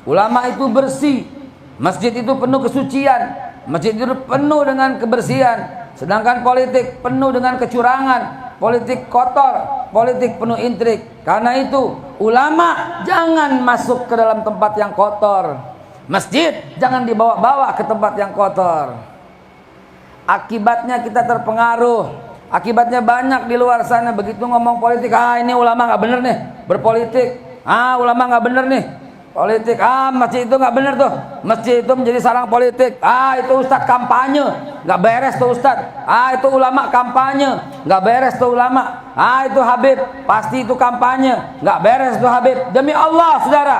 Ulama itu bersih, masjid itu penuh kesucian, masjid itu penuh dengan kebersihan. Sedangkan politik penuh dengan kecurangan, politik kotor, politik penuh intrik. Karena itu ulama jangan masuk ke dalam tempat yang kotor, masjid jangan dibawa-bawa ke tempat yang kotor. Akibatnya kita terpengaruh, akibatnya banyak di luar sana begitu ngomong politik, ini ulama nggak bener nih berpolitik, ulama nggak bener nih politik, masjid itu nggak bener tuh, masjid itu menjadi sarang politik, itu ustadz kampanye, nggak beres tuh ustadz, itu ulama kampanye, nggak beres tuh ulama, itu Habib pasti itu kampanye, nggak beres tuh Habib. Demi Allah saudara,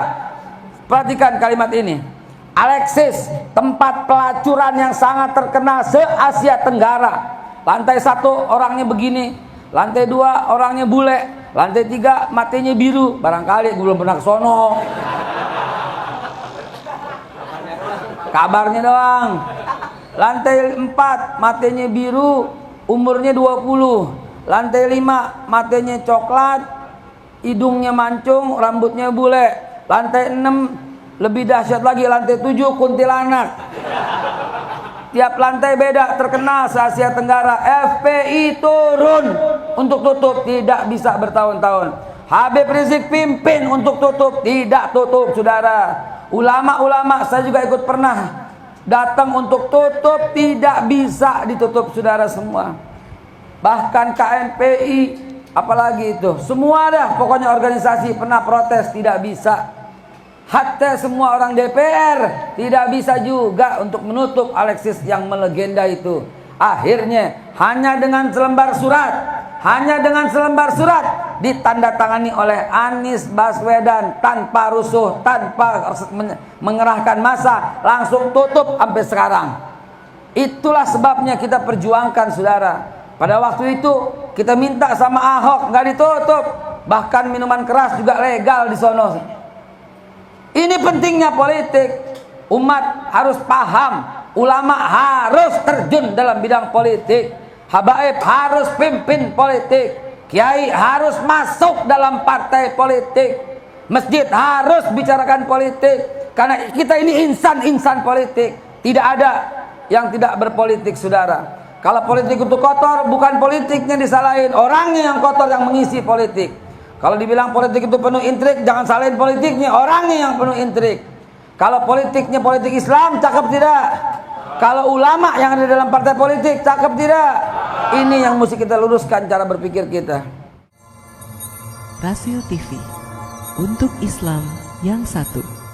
perhatikan kalimat ini. Alexis, tempat pelacuran yang sangat terkenal se-Asia Tenggara. Lantai 1 orangnya begini, lantai 2 orangnya bule, lantai 3 matanya biru. Barangkali gue belum pernah ke sono, kabarnya doang. Lantai 4 matanya biru, umurnya 20. Lantai 5 matanya coklat, hidungnya mancung, rambutnya bule. Lantai 6 lebih dahsyat lagi, lantai 7 kuntilanak. Tiap lantai beda, terkenal se-Asia Tenggara. FPI turun untuk tutup, tidak bisa bertahun-tahun. Habib Rizik pimpin untuk tutup, tidak tutup saudara. Ulama-ulama saya juga ikut pernah datang untuk tutup, tidak bisa ditutup saudara semua. Bahkan KNPI, apalagi itu, semua dah pokoknya organisasi pernah protes, tidak bisa. Hatta semua orang DPR tidak bisa juga untuk menutup Alexis yang melegenda itu. Akhirnya hanya dengan selembar surat ditandatangani oleh Anies Baswedan tanpa rusuh, tanpa mengerahkan massa, langsung tutup sampai sekarang. Itulah sebabnya kita perjuangkan saudara. Pada waktu itu kita minta sama Ahok nggak ditutup, bahkan minuman keras juga legal di sono. Ini pentingnya politik. Umat harus paham, ulama harus terjun dalam bidang politik, habaib harus pimpin politik, kiai harus masuk dalam partai politik, masjid harus bicarakan politik. Karena kita ini insan politik. Tidak ada yang tidak berpolitik saudara. Kalau politik itu kotor, bukan politiknya disalahin, orangnya yang kotor yang mengisi politik. Kalau dibilang politik itu penuh intrik, jangan salahin politiknya, orangnya yang penuh intrik. Kalau politiknya politik Islam, cakep tidak? Kalau ulama yang ada dalam partai politik, cakep tidak? Ini yang mesti kita luruskan cara berpikir kita. Rasil TV, untuk Islam yang satu.